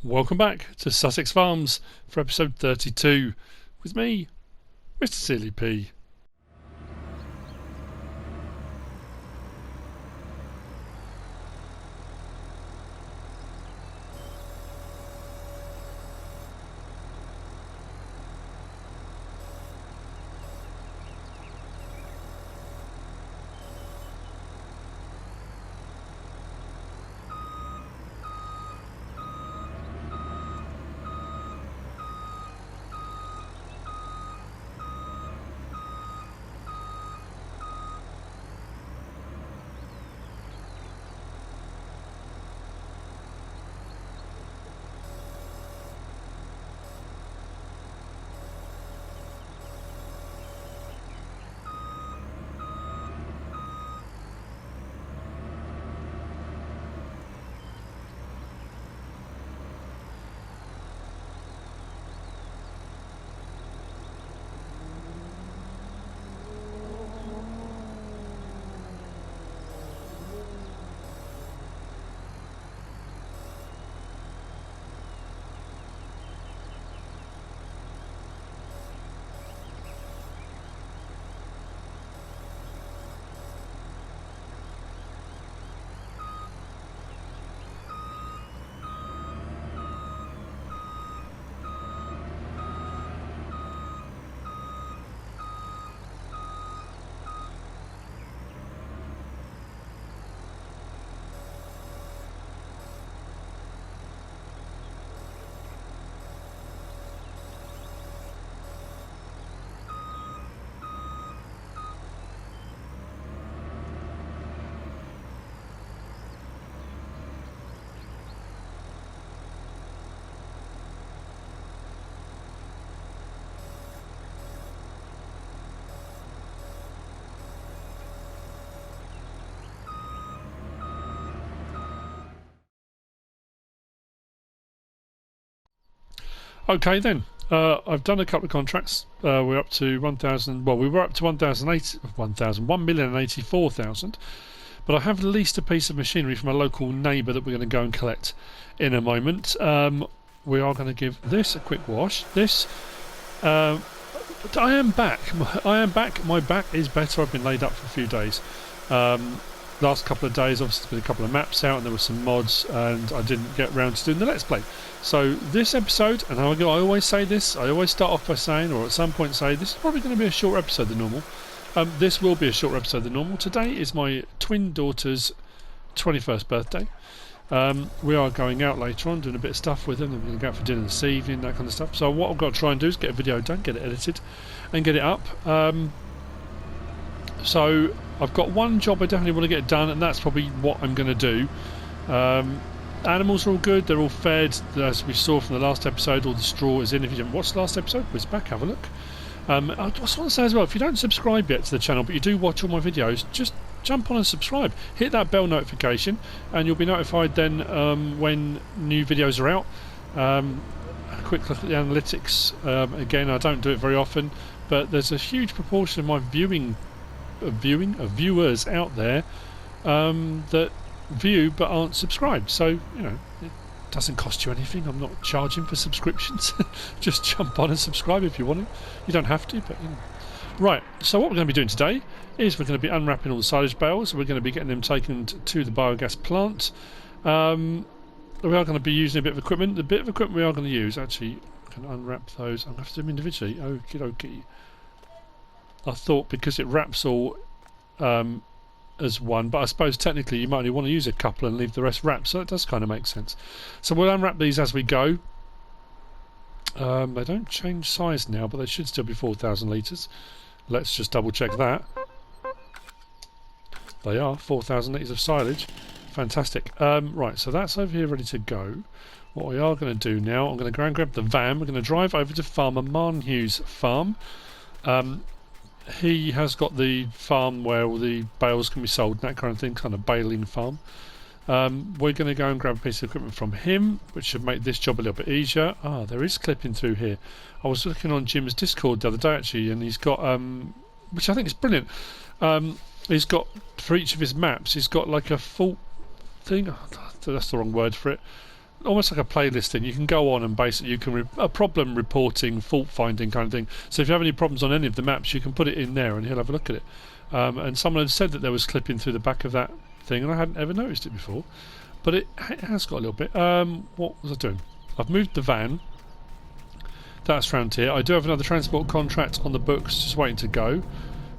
Welcome back to Sussex Farms for episode 32 with me, MrSealyp. Okay then, I've done a couple of contracts. We're up to 1,000. Well, we were up to 1,084,000. But I have leased a piece of machinery from a local neighbour that we're going to go and collect in a moment. We are going to give this a quick wash. I am back. I am back. My back is better. I've been laid up for a few days. Last couple of days, obviously, there's been a couple of maps out and there were some mods, and I didn't get round to doing the Let's Play. So this episode, and I always say this, I always start off by saying, or at some point say, this is probably going to be a shorter episode than normal. This will be a shorter episode than normal. Today is my twin daughter's 21st birthday. We are going out later on, doing a bit of stuff with them. We're going to go out for dinner this evening, that kind of stuff. So what I've got to try and do is get a video done, get it edited, and get it up. So I've got one job I definitely want to get done, and that's probably what I'm going to do. Animals are all good, they're all fed. As we saw from the last episode, all the straw is in. If you didn't watch the last episode, whiz back, have a look. I just want to say as well, if you don't subscribe yet to the channel, but you do watch all my videos, just jump on and subscribe. Hit that bell notification, and you'll be notified then when new videos are out. A quick look at the analytics. Again, I don't do it very often, but there's a huge proportion of my viewers out there that view but aren't subscribed. So, you know, it doesn't cost you anything. I'm not charging for subscriptions. Just jump on and subscribe if you want to. You don't have to, but you know. Right, so what we're going to be doing today is we're going to be unwrapping all the silage bales. We're going to be getting them taken to the biogas plant. We are going to be using a bit of equipment. The bit of equipment we are going to use, actually, I can unwrap those. I'm going to have to do them individually. Okie dokie. I thought because it wraps all as one, but I suppose technically you might only want to use a couple and leave the rest wrapped, so it does kind of make sense. So we'll unwrap these as we go. They don't change size now, but they should still be 4,000 litres. Let's just double check that. They are 4,000 litres of silage. Fantastic. Right, so that's over here ready to go. What we are going to do now, I'm going to go and grab the van. We're going to drive over to Farmer Marnhugh's farm. He has got the farm where all the bales can be sold and that kind of thing, kind of baling farm. We're going to go and grab a piece of equipment from him, which should make this job a little bit easier. Ah, there is clipping through here. I was looking on Jim's Discord the other day actually, and he's got, which I think is brilliant. He's got, for each of his maps, he's got like a fault thing. Oh, that's the wrong word for it. almost like a playlist thing. You can go on and basically you can a problem reporting, fault finding kind of thing. So if you have any problems on any of the maps, you can put it in there and he'll have a look at it. And someone had said that there was clipping through the back of that thing, and I hadn't ever noticed it before. But it has got a little bit. What was I doing? I've moved the van. That's round here. I do have another transport contract on the books, just waiting to go.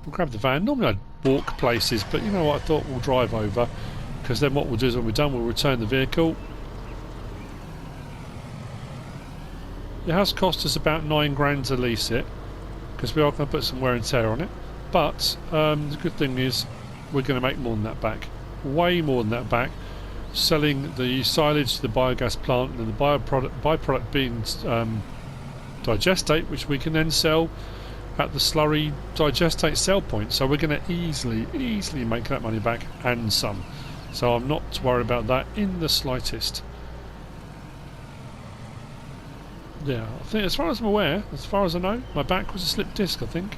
We'll grab the van. Normally I'd walk places, but you know what? I thought we'll drive over, because then what we'll do is when we're done, we'll return the vehicle. It has cost us about 9 grand to lease it, because we are going to put some wear and tear on it. But the good thing is we're going to make more than that back. Way more than that back. Selling the silage to the biogas plant, and the byproduct being digestate, which we can then sell at the slurry digestate sell point. So we're going to easily make that money back and some. So I'm not worried about that in the slightest. Yeah, I think as far as I'm aware, as far as I know, my back was a slip disc, I think.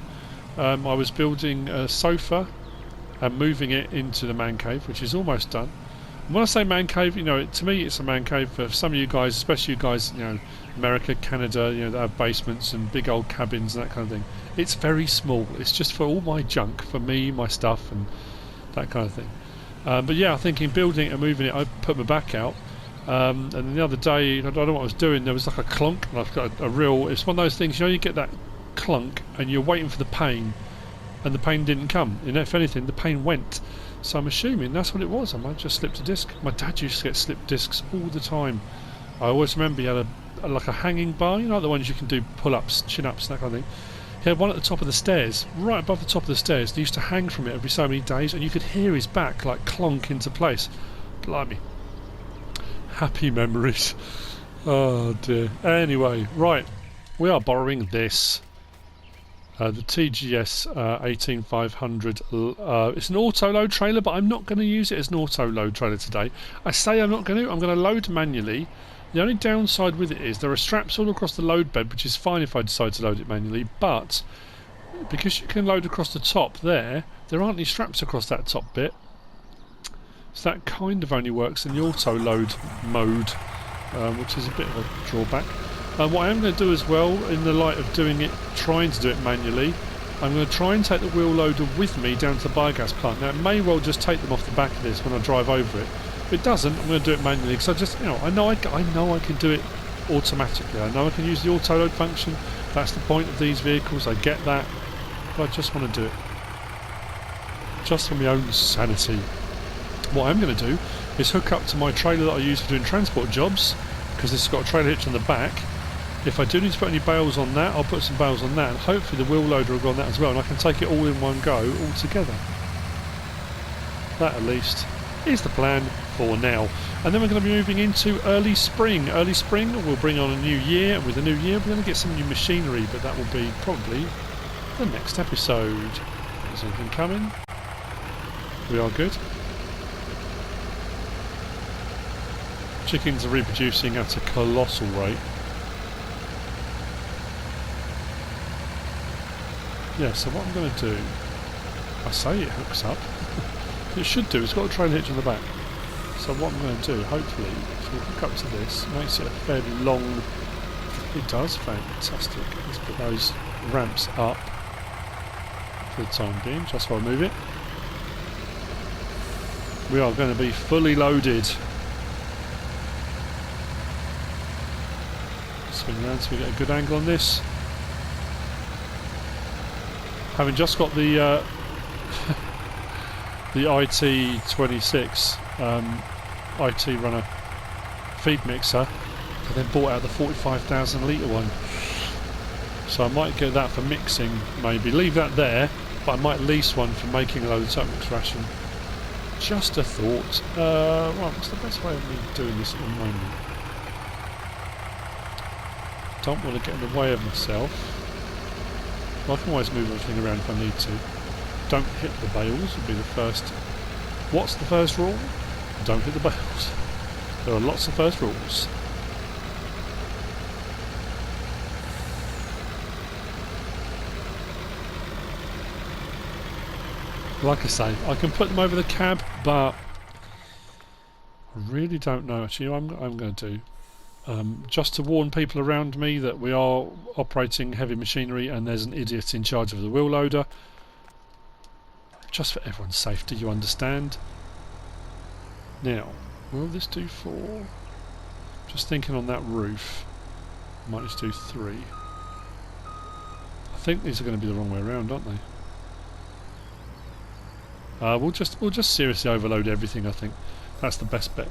I was building a sofa and moving it into the man cave, which is almost done. And when I say man cave, you know, to me it's a man cave. For some of you guys, especially you guys, you know, America, Canada, you know, that have basements and big old cabins and that kind of thing. It's very small. It's just for all my junk, for me, my stuff, and that kind of thing. But yeah, I think in building it and moving it, I put my back out. And then the other day, I don't know what I was doing, there was like a clunk, and I've got a real, it's one of those things, you know, you get that clunk and you're waiting for the pain, and the pain didn't come. And if anything, the pain went. So I'm assuming that's what it was. I might just slipped a disc. My dad used to get slipped discs all the time. I always remember he had like a hanging bar, you know, the ones you can do pull-ups, chin-ups, that kind of thing. He had one at the top of the stairs, right above the top of the stairs. He used to hang from it every so many days, and you could hear his back like clonk into place. Blimey. Happy memories. Oh dear. Anyway, right. We are borrowing this. The TGS 18500. It's an auto-load trailer, but I'm not going to use it as an auto-load trailer today. I say I'm not going to. I'm going to load manually. The only downside with it is there are straps all across the load bed, which is fine if I decide to load it manually, but because you can load across the top there aren't any straps across that top bit. So that kind of only works in the auto-load mode, which is a bit of a drawback. What I am going to do as well, in the light of trying to do it manually, I'm going to try and take the wheel loader with me down to the biogas plant. Now it may well just take them off the back of this when I drive over it. If it doesn't, I'm going to do it manually, because I just, you know, I know I can do it automatically. I know I can use the auto-load function. That's the point of these vehicles. I get that, but I just want to do it, just for my own sanity. What I'm going to do is hook up to my trailer that I use for doing transport jobs, because this has got a trailer hitch on the back. If I do need to put any bales on that, I'll put some bales on that, and hopefully the wheel loader will go on that as well, and I can take it all in one go, all together. That at least is the plan for now. And then we're going to be moving into early spring. Early spring will bring on a new year, and with the new year we're going to get some new machinery, but that will be probably the next episode. Is anything coming? We are good. Chickens are reproducing at a colossal rate. Yeah, so what I'm going to do, I say it hooks up. It should do, it's got a trailer hitch on the back. So what I'm going to do, hopefully, if we hook up to this, makes it a fairly long, it does, fantastic. Let's put those ramps up for the time being, just while I move it. We are going to be fully loaded. Swing around so we get a good angle on this. Having just got the the IT26 IT runner feed mixer, I then bought out the 45,000 litre one. So I might get that for mixing, maybe. Leave that there, but I might lease one for making a load of Tupmix ration. Just a thought. Right, what's the best way of me doing this at the moment? Don't want to get in the way of myself. Well, I can always move everything around if I need to. Don't hit the bales would be the first. What's the first rule? Don't hit the bales. There are lots of first rules. Like I say, I can put them over the cab, but I really don't know. Actually, what I'm going to do, Just to warn people around me that we are operating heavy machinery and there's an idiot in charge of the wheel loader. Just for everyone's safety, you understand. Now, will this do 4? Just thinking on that roof. Might just do 3. I think these are going to be the wrong way around, aren't they? We'll just seriously overload everything. I think that's the best bet.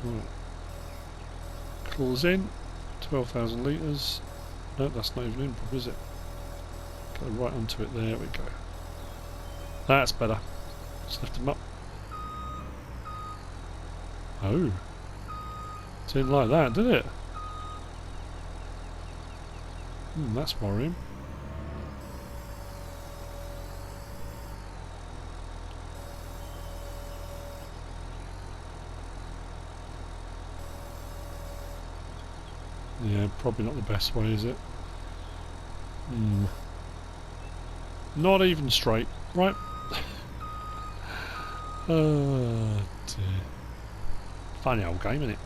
Right. Claws in. 12,000 litres. No, that's not even in, is it? Go right onto it. There we go. That's better. Just lift them up. Oh. Didn't like that, did it? That's worrying. Yeah, probably not the best way, is it? Not even straight, right? Oh dear. Funny old game, isn't it?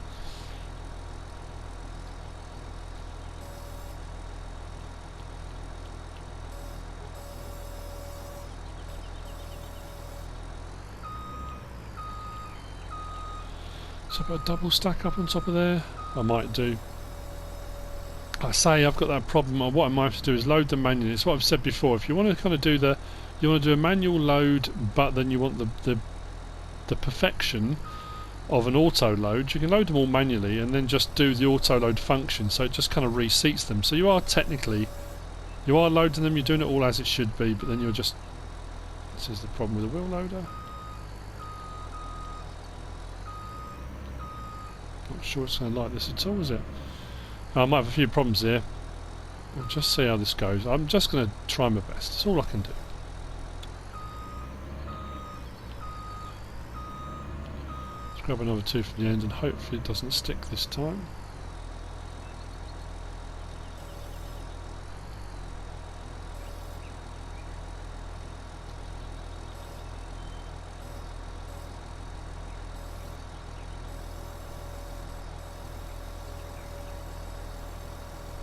So put a double stack up on top of there. I might do. I say I've got that problem. What I might have to do is load them manually. It's what I've said before. If you want to kind of do you want to do a manual load, but then you want the perfection of an auto load, you can load them all manually and then just do the auto load function. So it just kind of reseats them. So you are loading them. You're doing it all as it should be, but then you're just. This is the problem with the wheel loader. Not sure it's going to like this at all, is it? I might have a few problems here. We'll just see how this goes. I'm just going to try my best. That's all I can do. Let's grab another 2 from the end and hopefully it doesn't stick this time.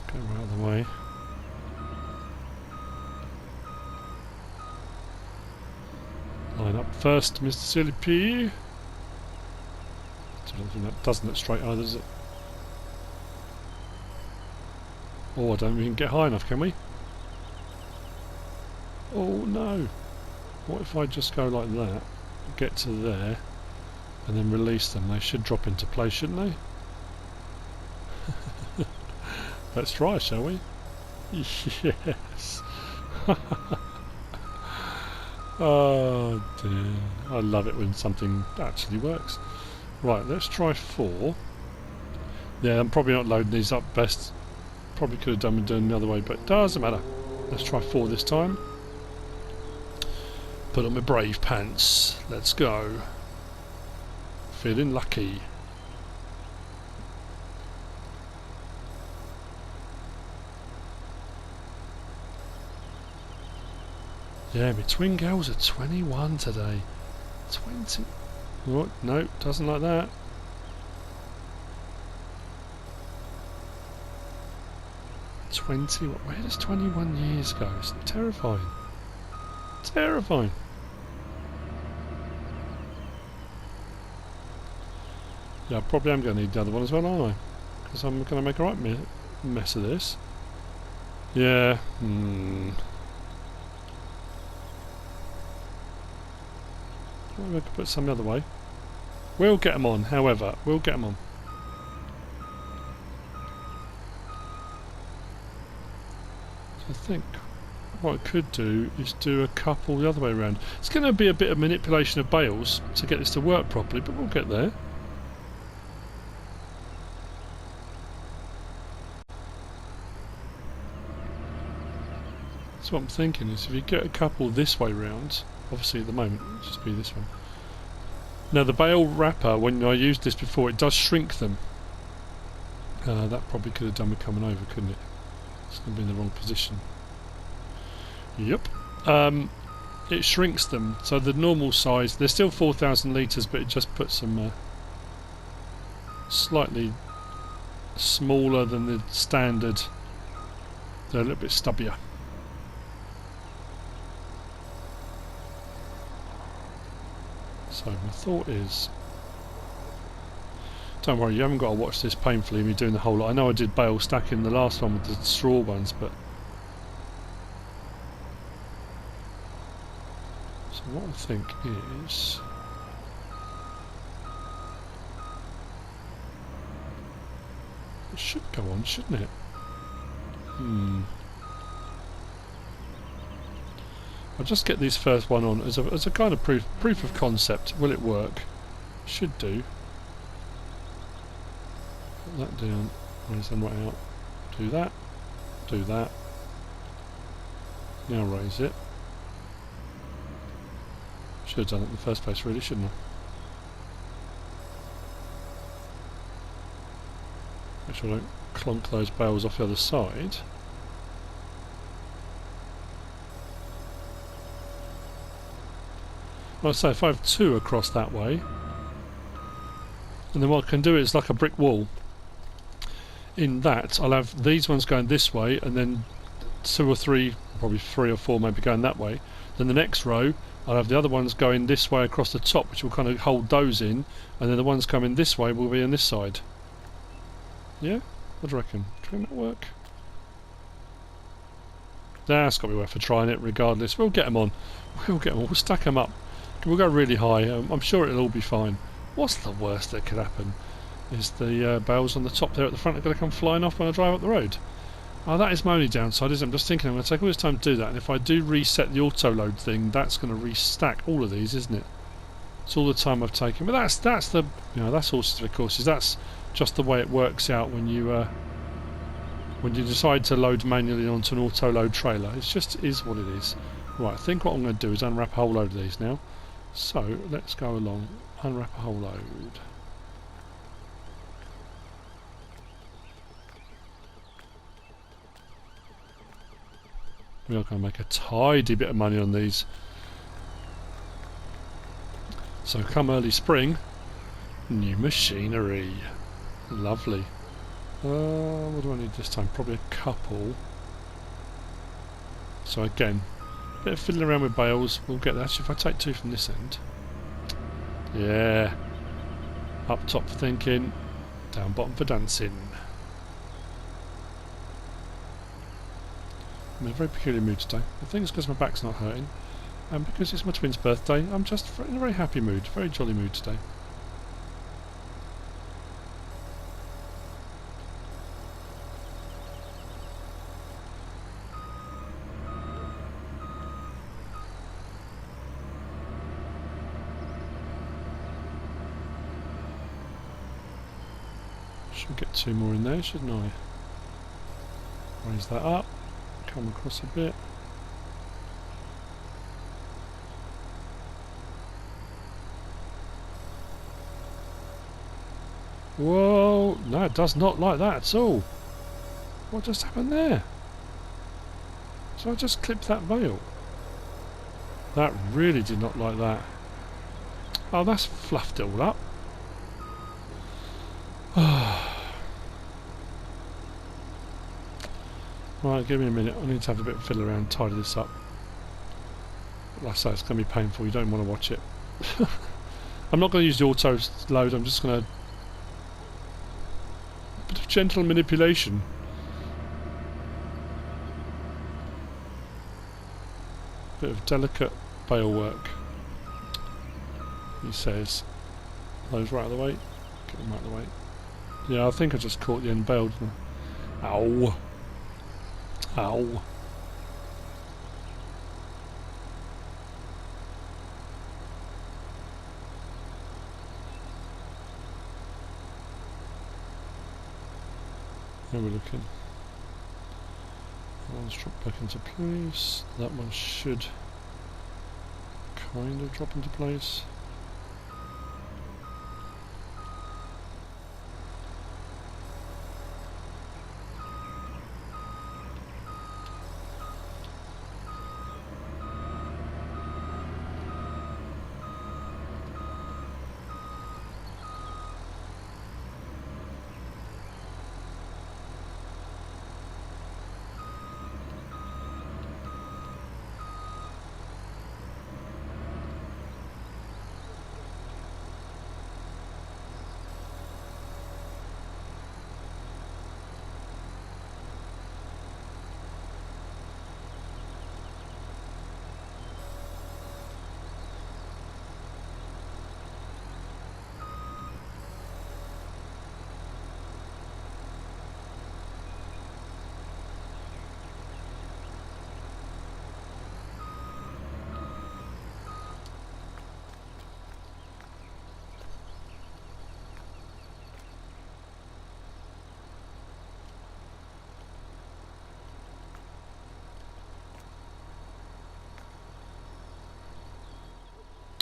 Go right out of the way. Line up first, MrSealyp. That doesn't look straight either, does it? Oh, I don't think we can get high enough, can we? Oh no! What if I just go like that, get to there, and then release them? They should drop into place, shouldn't they? Let's try, shall we? Yes! Oh dear. I love it when something actually works. Right, let's try 4. Yeah, I'm probably not loading these up best. Probably could have done the other way, but it doesn't matter. Let's try 4 this time. Put on my brave pants. Let's go. Feeling lucky. Yeah, my twin girls are 21 today. 20. What? No, doesn't like that. Where does 21 years go? It's terrifying. Terrifying. Yeah, I probably am going to need the other one as well, aren't I? Because I'm going to make a right mess of this. Yeah. Maybe I could put some the other way. We'll get them on, however. We'll get them on. So I think what I could do is do a couple the other way around. It's going to be a bit of manipulation of bales to get this to work properly, but we'll get there. So what I'm thinking is if you get a couple this way round, obviously at the moment it'll just be this one. Now the bale wrapper, when I used this before, it does shrink them. That probably could have done with coming over, couldn't it? It's going to be in the wrong position. Yep. it shrinks them. So the normal size, they're still 4,000 litres, but it just puts them slightly smaller than the standard. They're a little bit stubbier. So my thought is, don't worry, you haven't got to watch this painfully, me doing the whole lot. I know I did bale stacking the last one with the straw ones, but so what I think is, it should go on, shouldn't it? I'll just get this first one on as a kind of proof of concept. Will it work? Should do. Put that down, raise them right out. Do that. Do that. Now raise it. Should have done it in the first place, really, shouldn't I? Make sure I don't clonk those bales off the other side. Well, say if I have two across that way, and then what I can do is like a brick wall. In that, I'll have these ones going this way, and then 2 or 3, probably 3 or 4 maybe going that way. Then the next row, I'll have the other ones going this way across the top, which will kind of hold those in, and then the ones coming this way will be on this side. Yeah? What do you reckon? Can that work? That's got to be worth a trying it regardless. We'll get them on. We'll get them on. We'll stack them up. We'll go really high. I'm sure it'll all be fine. What's the worst that could happen? Is the bales on the top there at the front are going to come flying off when I drive up the road. Oh, that is my only downside, isn't it? I'm just thinking I'm going to take all this time to do that, and if I do reset the auto load thing, that's going to restack all of these, isn't it? It's all the time I've taken. But that's the, you know, that's horses for courses. That's just the way it works out when you decide to load manually onto an auto load trailer. It just is what it is. Right, I think what I'm going to do is unwrap a whole load of these now. So let's go along, unwrap a whole load. We are going to make a tidy bit of money on these. So come early spring, new machinery. Lovely. What do I need this time? Probably a couple. So again, a bit of fiddling around with bales. We'll get that. Actually, if I take 2 from this end. Yeah. Up top for thinking, down bottom for dancing. I'm in a very peculiar mood today. I think it's because my back's not hurting, and because it's my twin's birthday, I'm just in a very happy mood, very jolly mood today. Should get 2 more in there, shouldn't I? Raise that up. Come across a bit. Whoa! No, it does not like that at all. What just happened there? So I just clipped that bale. That really did not like that. Oh, that's fluffed it all up. Right, give me a minute. I need to have a bit of fiddle around, tidy this up. Like I say, it's going to be painful. You don't want to watch it. I'm not going to use the auto load. I'm just going to... a bit of gentle manipulation. Bit of delicate bale work. He says. Those right out of the way. Get them out of the way. Yeah, I think I just caught the end bale, didn't I? Ow! Ow. How are we looking? That one's dropped back into place. That one should kind of drop into place.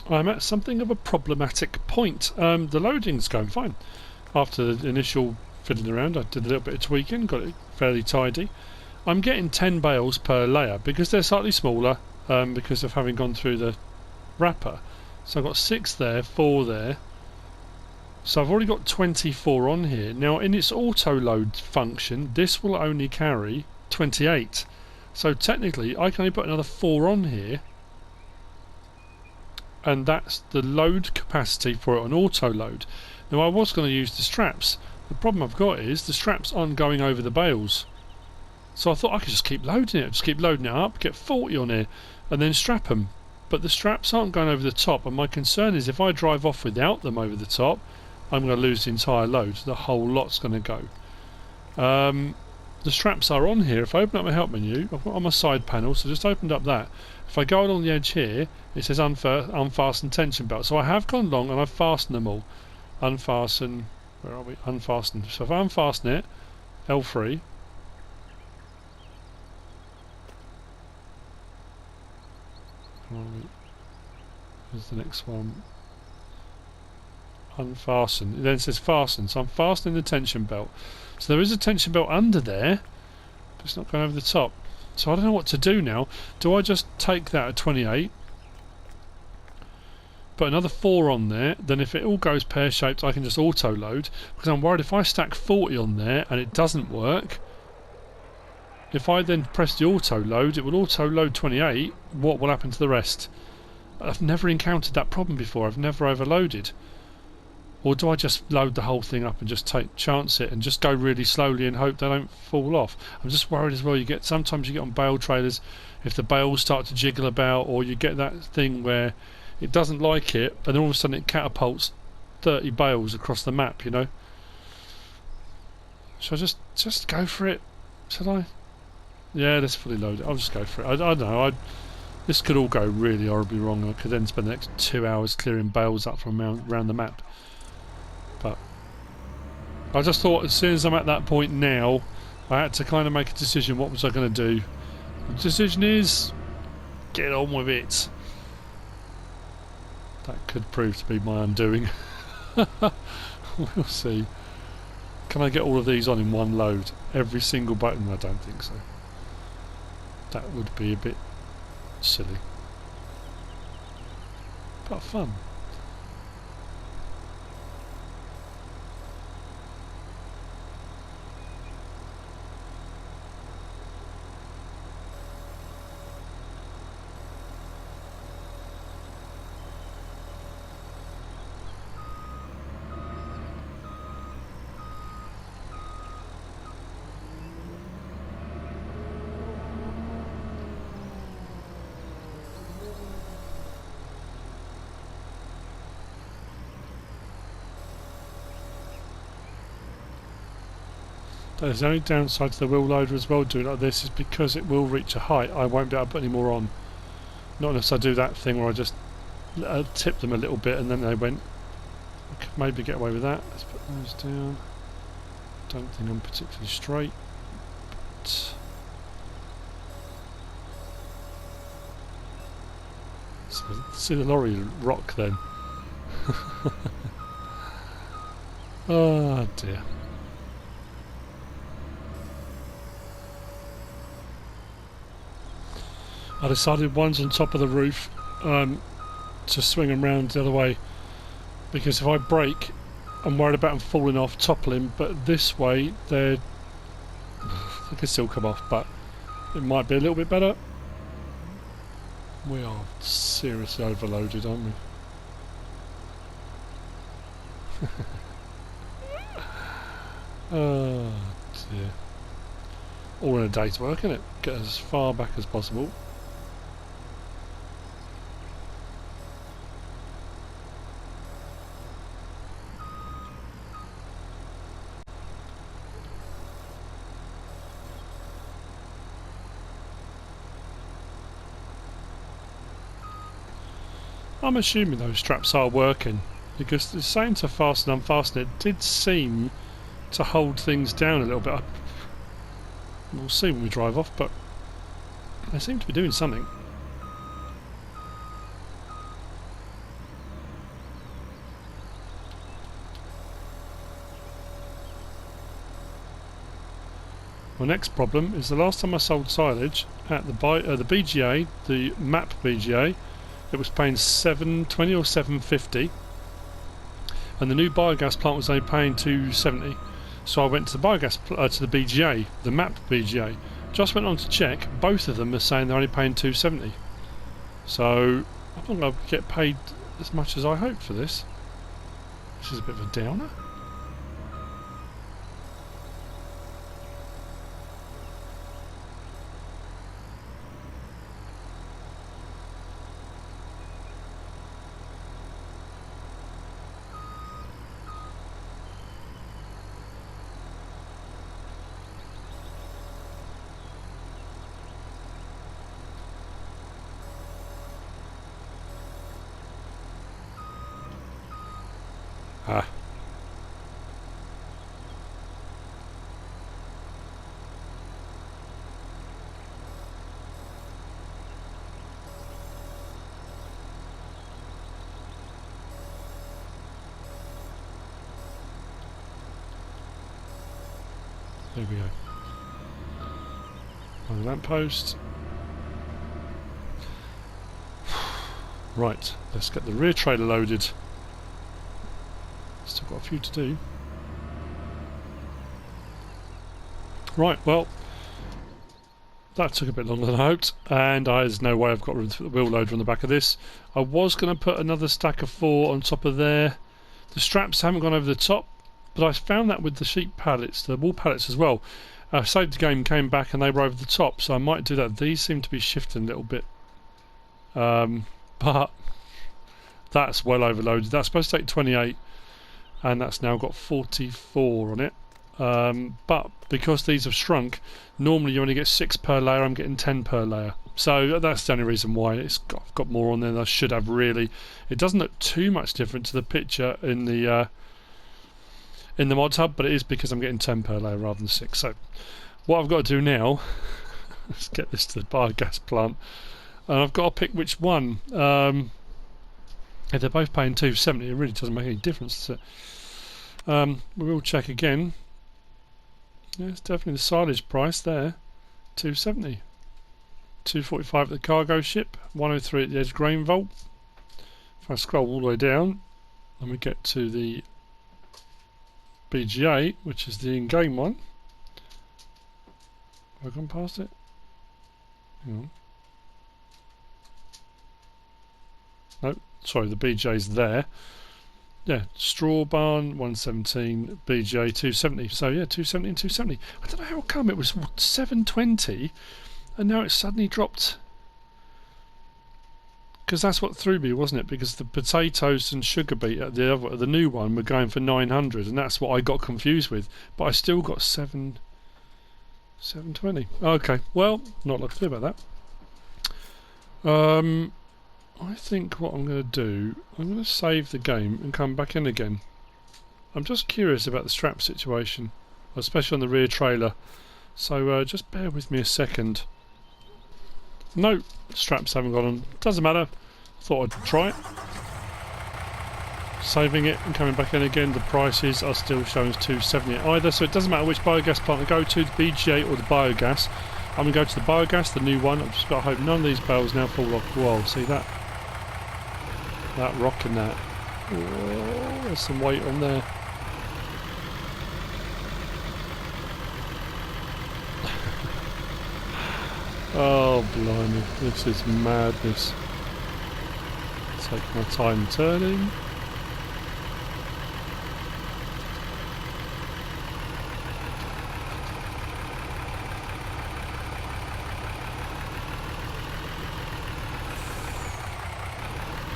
I'm at something of a problematic point. The loading's going fine. After the initial fiddling around, I did a little bit of tweaking, got it fairly tidy. I'm getting 10 bales per layer because they're slightly smaller, because of having gone through the wrapper. So I've got 6 there, 4 there. So I've already got 24 on here. Now in its auto load function, this will only carry 28. So technically I can only put another 4 on here, and that's the load capacity for it on auto load. Now I was going to use the straps. The problem I've got is the straps aren't going over the bales. So I thought I could just keep loading it, up, get 40 on here and then strap them. But the straps aren't going over the top, and my concern is if I drive off without them over the top, I'm going to lose the entire load. The whole lot's going to go. The straps are on here. If I open up my help menu, I've got on my side panel, so just opened up that. If I go along the edge here, it says unfasten tension belt. So I have gone along and I've fastened them all. Unfasten, where are we? Unfasten. So if I unfasten it, L3. Here's the next one. Unfasten. It then says fasten, so I'm fastening the tension belt. So there is a tension belt under there, but it's not going over the top. So I don't know what to do now. Do I just take that at 28, put another 4 on there, then if it all goes pear-shaped I can just auto-load, because I'm worried if I stack 40 on there and it doesn't work, if I then press the auto-load, it will auto-load 28, what will happen to the rest? I've never encountered that problem before, I've never overloaded. Or do I just load the whole thing up and just chance it and just go really slowly and hope they don't fall off? I'm just worried as well. Sometimes you get on bale trailers, if the bales start to jiggle about, or you get that thing where it doesn't like it, and then all of a sudden it catapults 30 bales across the map. You know. Should I just go for it? Should I? Yeah, let's fully load it. I'll just go for it. I don't know. This could all go really horribly wrong. I could then spend the next 2 hours clearing bales up from around the map. But I just thought as soon as I'm at that point now, I had to kind of make a decision. What was I going to do? The decision is get on with it. That could prove to be my undoing. We'll see. Can I get all of these on in one load? Every single button? I don't think so. That would be a bit silly. But fun. There's the only downside to the wheel loader as well doing like this is because it will reach a height I won't be able to put any more on. Not unless I do that thing where I just tip them a little bit and then they went. I could maybe get away with that. Let's put those down. Don't think I'm particularly straight. But see the lorry rock then. Oh dear. I decided one's on top of the roof to swing them round the other way, because if I brake I'm worried about them falling off, toppling, but this way they can still come off, but it might be a little bit better. We are seriously overloaded, aren't we? Oh dear. All in a day's work, isn't it? Get as far back as possible. I'm assuming those straps are working, because the saying to fasten and unfasten it did seem to hold things down a little bit. We'll see when we drive off, but they seem to be doing something. My next problem is the last time I sold silage at the BGA, the map BGA, it was paying $7.20 or $7.50, and the new biogas plant was only paying $2.70. So I went to the biogas to the BGA, the map BGA. Just went on to check. Both of them are saying they're only paying $2.70. So I'm not going to get paid as much as I hoped for this. This is a bit of a downer. Ah. There we go. On the lamppost. Right, let's get the rear trailer loaded. Still got a few to do. Right, well, that took a bit longer than I hoped, and there's no way I've got room to put the wheel loader on the back of this. I was going to put another stack of 4 on top of there. The straps haven't gone over the top, but I found that with the sheep pallets, the wool pallets as well. I saved the game, came back, and they were over the top, so I might do that. These seem to be shifting a little bit, but that's well overloaded. That's supposed to take 28. And that's now got 44 on it, but because these have shrunk, normally you only get 6 per layer. I'm getting 10 per layer, so that's the only reason why it's got more on there than I should have. Really, it doesn't look too much different to the picture in the mod hub, but it is because I'm getting 10 per layer rather than 6. So what I've got to do now, let's get this to the biogas plant, and I've got to pick which one. If they're both paying $2.70, it really doesn't make any difference, does it? We will check again. Yeah, it's definitely the silage price there. $2.70. $2.45 at the cargo ship. $1.03 at the edge grain vault. If I scroll all the way down, and we get to the BGA, which is the in-game one. Have I gone past it? Hang on. Nope. Sorry, the BJ's there. Yeah, straw barn 117, BJ 270. So yeah, 270 and 270. I don't know how come it was 720 and now it's suddenly dropped. Because that's what threw me, wasn't it? Because the potatoes and sugar beet at the new one were going for 900, and that's what I got confused with. But I still got 720. Okay, well, not a lot to do about that. I think what I'm going to do, I'm going to save the game and come back in again. I'm just curious about the strap situation, especially on the rear trailer. So just bear with me a second. No, straps haven't gone on. Doesn't matter. Thought I'd try it. Saving it and coming back in again. The prices are still showing as $2.70 either, so it doesn't matter which biogas plant I go to, the BGA or the biogas. I'm going to go to the biogas, the new one. I've just got to hope none of these bales now fall off the wall. See that? That rock in that. Oh, there's some weight on there. Oh, blimey. This is madness. Take my time turning.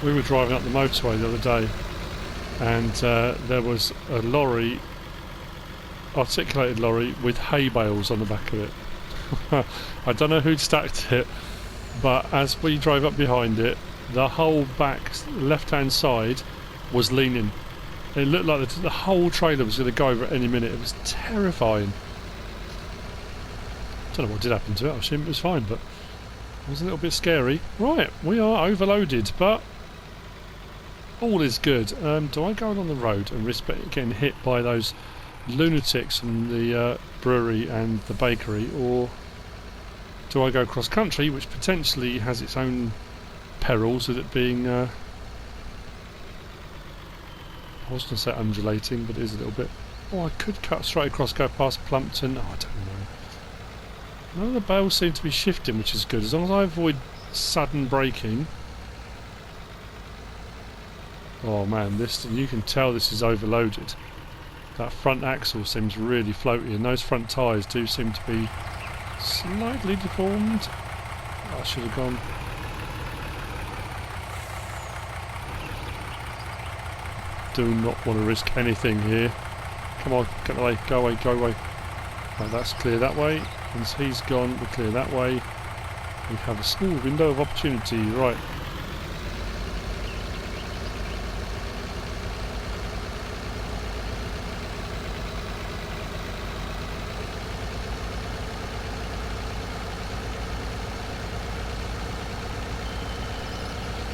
We were driving up the motorway the other day, and there was a lorry, articulated lorry, with hay bales on the back of it. I don't know who'd stacked it, but as we drove up behind it, the whole back left-hand side was leaning. It looked like the whole trailer was going to go over at any minute. It was terrifying. I don't know what did happen to it. I assume it was fine, but it was a little bit scary. Right, we are overloaded, but all is good. Do I go along the road and risk getting hit by those lunatics from the brewery and the bakery, or do I go cross country, which potentially has its own perils with it being I was going to say undulating, but it is a little bit. Oh, I could cut straight across, go past Plumpton. Oh, I don't know. None of the bales seem to be shifting, which is good, as long as I avoid sudden braking. Oh man, this, you can tell this is overloaded. That front axle seems really floaty, and those front tyres do seem to be slightly deformed. Oh, I should have gone. Do not want to risk anything here. Come on, get away, go away, go away. Right, that's clear that way. Once he's gone, we're clear that way. We have a small window of opportunity, right.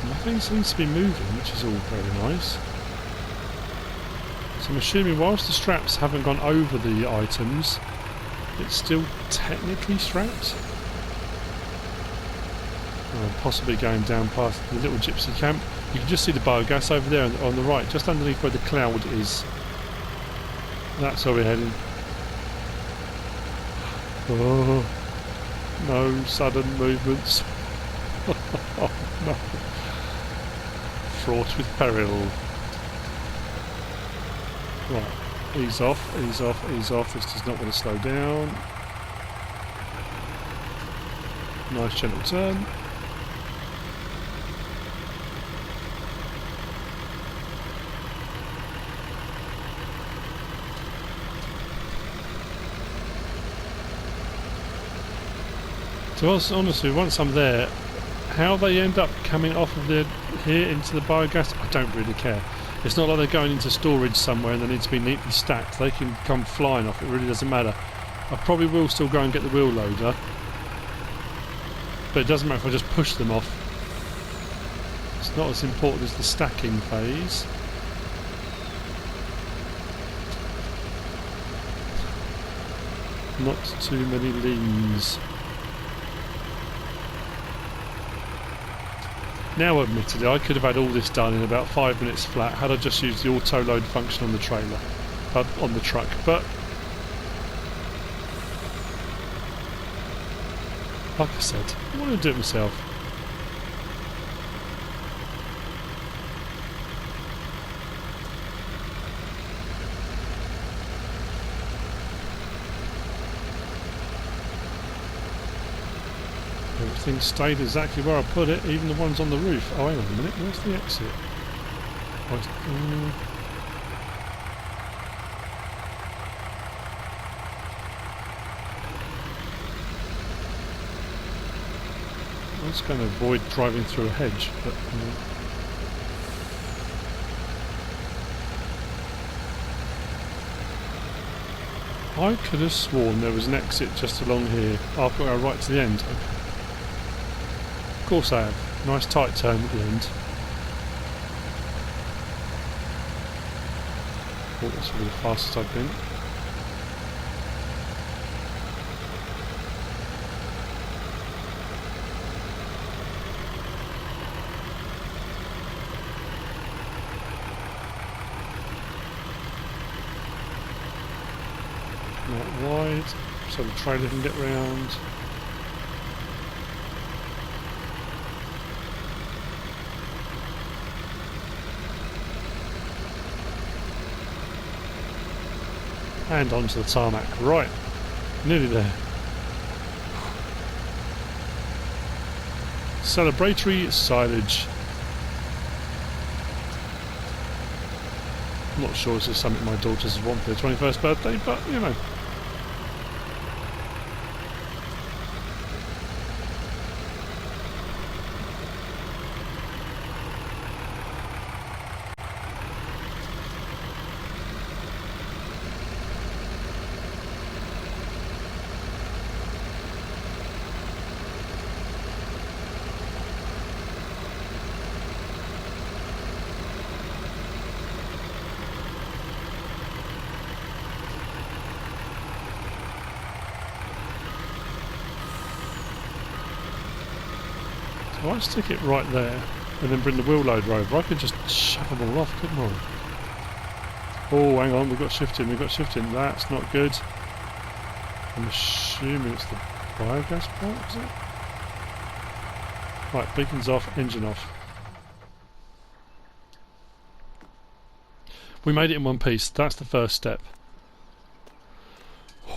Nothing seems to be moving, which is all very nice. So I'm assuming whilst the straps haven't gone over the items, it's still technically strapped. Possibly going down past the little gypsy camp. You can just see the biogas over there on the right, just underneath where the cloud is. That's where we're heading. Oh, no sudden movements. Oh no. Fraught with peril. Right, ease off, ease off, ease off. This does not want to slow down. Nice gentle turn. To us, honestly, once I'm there, how they end up coming off of here into the biogas, I don't really care. It's not like they're going into storage somewhere and they need to be neatly stacked. They can come flying off, it really doesn't matter. I probably will still go and get the wheel loader, but it doesn't matter if I just push them off. It's not as important as the stacking phase. Not too many leans. Now admittedly, I could have had all this done in about 5 minutes flat had I just used the auto load function on the trailer, on the truck, but like I said, I want to do it myself. Everything stayed exactly where I put it, even the ones on the roof. Oh, hang on a minute, where's the exit? I was going to avoid driving through a hedge, but I could have sworn there was an exit just along here. Oh, I've got to go right to the end. Okay. Of course I have. Nice tight turn at the end. Oh, that's really the fastest I've been. Not wide, so the trailer can get round. And onto the tarmac. Right, nearly there. Celebratory silage. I'm not sure this is something my daughters want for their 21st birthday, but you know. Why stick it right there and then bring the wheel loader over? I could just shove them all off, couldn't I? Oh, hang on, we've got shifting, That's not good. I'm assuming it's the biogas part, is it? Right, beacons off, engine off. We made it in one piece. That's the first step.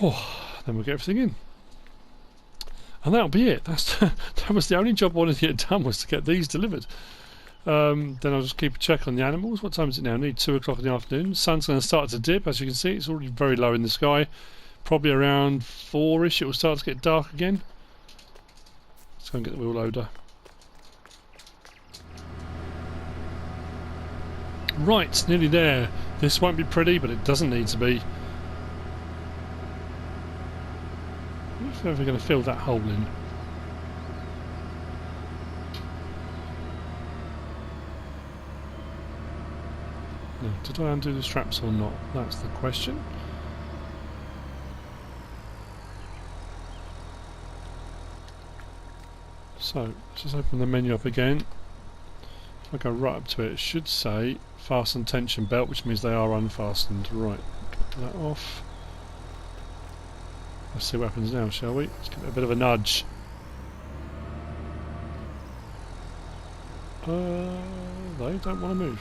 Oh, then we'll get everything in. And that'll be it. That was the only job I wanted to get done, was to get these delivered. Then I'll just keep a check on the animals. What time is it now? I need 2 o'clock in the afternoon. Sun's going to start to dip, as you can see. It's already very low in the sky. Probably around 4ish it will start to get dark again. Let's go and get the wheel loader. Right, nearly there. This won't be pretty, but it doesn't need to be. I wonder if they're ever going to fill that hole in. No, did I undo the straps or not? That's the question. So, let's just open the menu up again. If I go right up to it, it should say fasten tension belt, which means they are unfastened. Right, get that off. Let's see what happens now, shall we? Let's give it a bit of a nudge. They don't want to move.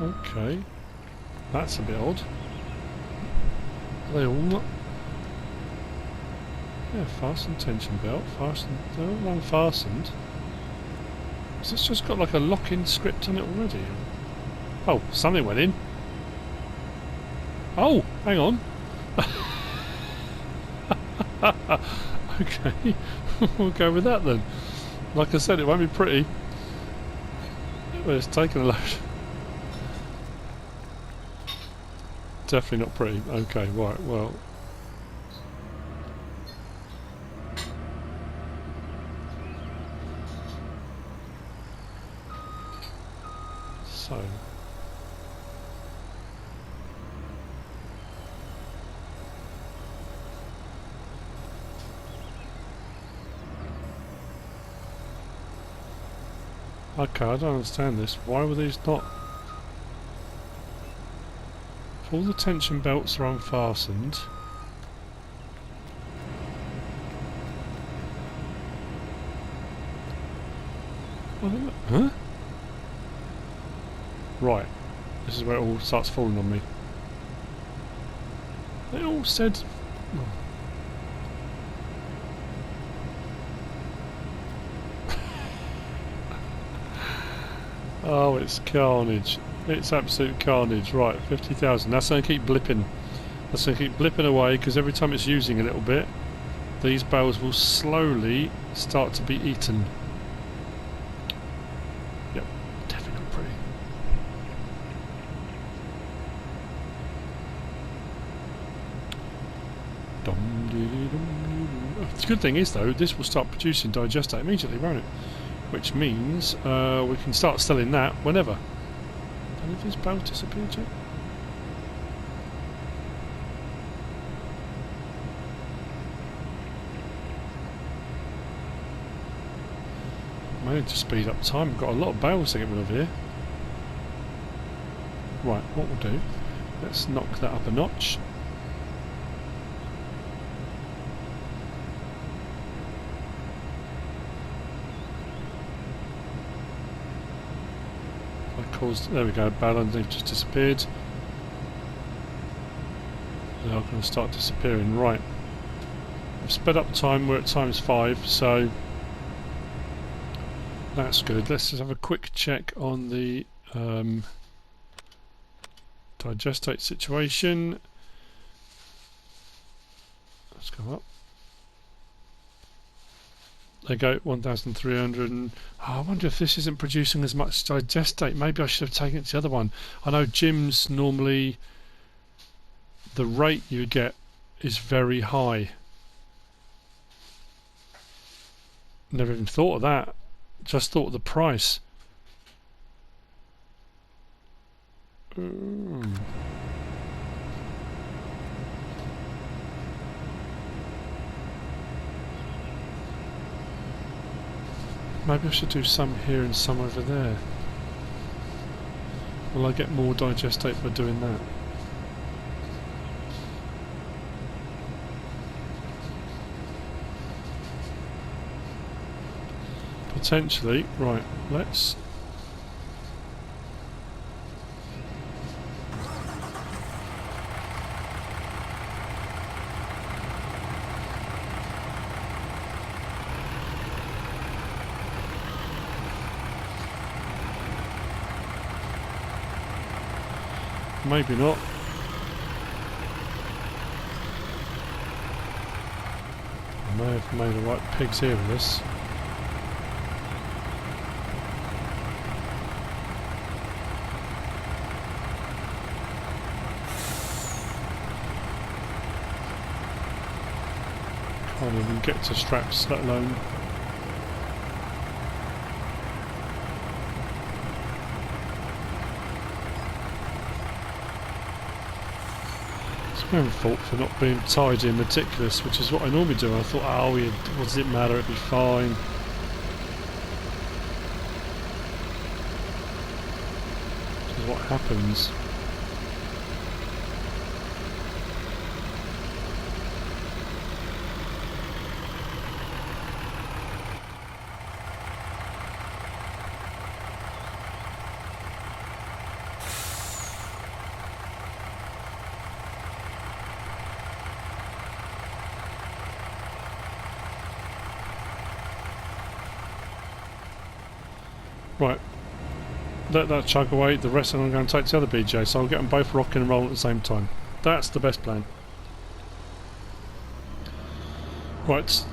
Okay. That's a bit odd. Are they all not? Yeah, fasten tension belt, fasten. They're all unfastened. Has this just got like a lock-in script on it already? Oh, something went in. Oh, hang on. Okay, we'll go with that then. Like I said, it won't be pretty. But it's taken a load. Definitely not pretty. Okay, right, well. So. Okay, I don't understand this. Why were these not? If all the tension belts are unfastened. Huh? Right. This is where it all starts falling on me. They all said... Oh, it's carnage. It's absolute carnage. Right, 50,000. That's going to keep blipping. That's going to keep blipping away, because every time it's using a little bit, these bales will slowly start to be eaten. Yep, definitely not pretty. The good thing is, though, this will start producing digestate immediately, won't it? Which means we can start selling that whenever. And if his bale disappeared yet? I need to speed up time. We've got a lot of bales to get rid of here. Right, what we'll do, let's knock that up a notch. There we go, bale underneath just disappeared. They are going to start disappearing. Right, I've sped up time, we're at ×5, so that's good. Let's just have a quick check on the digestate situation. Let's go up. They go 1,300 and I wonder if this isn't producing as much digestate. Maybe I should have taken it to the other one. I know gyms normally the rate you get is very high. Never even thought of that. Just thought of the price. Maybe I should do some here and some over there. Will I get more digestate by doing that? Potentially. Right, let's... Maybe not. I may have made the right pigs here with this. Can't even get to straps, let alone... My own fault for not being tidy and meticulous, which is what I normally do. I thought, oh, yeah, what does it matter? It'd be fine. Which is what happens. Right, let that chug away, the rest I'm going to take to the other BJ, so I'll get them both rocking and rolling at the same time. That's the best plan. Right,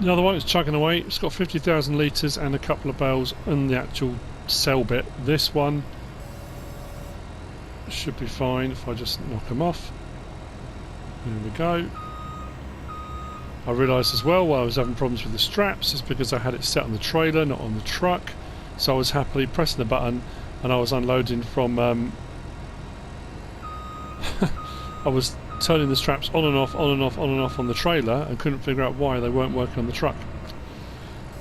the other one is chugging away, it's got 50,000 litres and a couple of bales in the actual cell bit. This one should be fine if I just knock them off. There we go. I realised as well while I was having problems with the straps, it's because I had it set on the trailer, not on the truck. So I was happily pressing the button and I was unloading from I was turning the straps on and off, on and off, on and off on the trailer and couldn't figure out why they weren't working on the truck.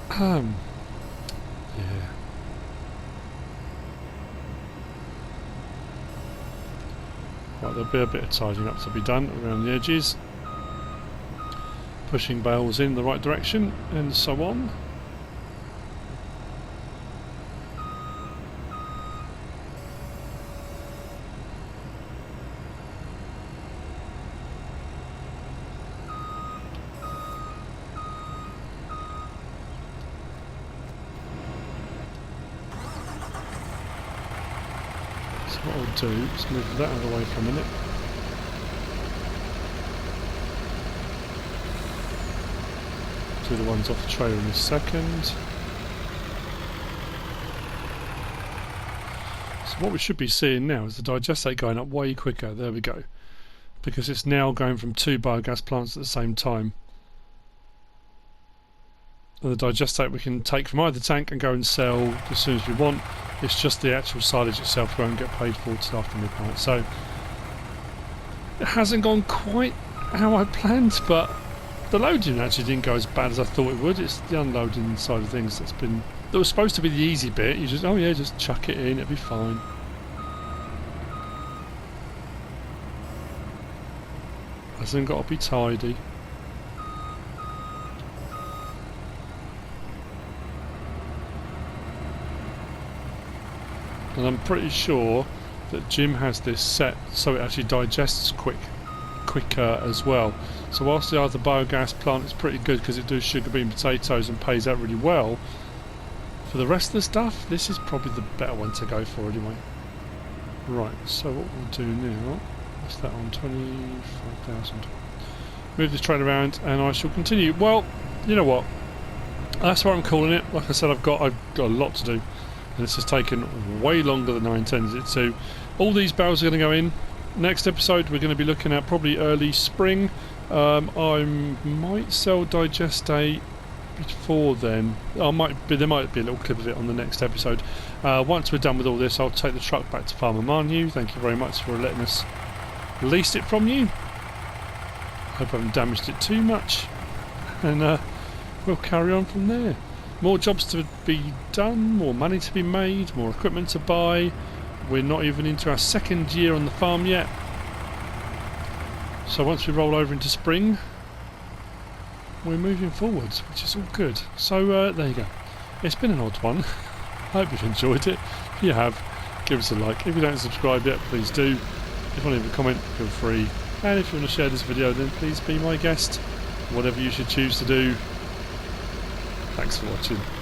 Yeah. Right, there'll be a bit of tidying up to be done around the edges. Pushing bales in the right direction and so on. What I'll do is move that out of the way for a minute. Do the ones off the trailer in a second. So what we should be seeing now is the digestate going up way quicker. There we go. Because it's now going from 2 biogas plants at the same time. And the digestate we can take from either tank and go and sell as soon as we want. It's just the actual silage itself we won't get paid for till after midnight. So it hasn't gone quite how I planned, but the loading actually didn't go as bad as I thought it would. It's the unloading side of things that was supposed to be the easy bit. You just, oh yeah, just chuck it in, it'll be fine. Hasn't got to be tidy. And I'm pretty sure that Jim has this set so it actually digests quicker as well. So whilst the other biogas plant is pretty good because it does sugar bean potatoes and pays out really well, for the rest of the stuff, this is probably the better one to go for anyway. Right, so what we'll do now, what's that on, 25,000. Move this train around and I shall continue. Well, you know what, that's what I'm calling it. Like I said, I've got a lot to do. And this has taken way longer than I intended it to. All these bales are going to go in. Next episode we're going to be looking at probably early spring. I might sell digestate before then. There might be a little clip of it on the next episode. Once we're done with all this, I'll take the truck back to Farmer Manu. Thank you very much for letting us lease it from you. Hope I haven't damaged it too much. And we'll carry on from there. more jobs to be done, more money to be made, more equipment to buy. We're not even into our second year on the farm yet. So once we roll over into spring, we're moving forwards, which is all good. So there you go. It's been an odd one. I hope you've enjoyed it. If you have, give us a like. If you don't subscribe yet, please do. If you want to leave a comment, feel free. And if you want to share this video, then please be my guest. Whatever you should choose to do. Thanks for watching.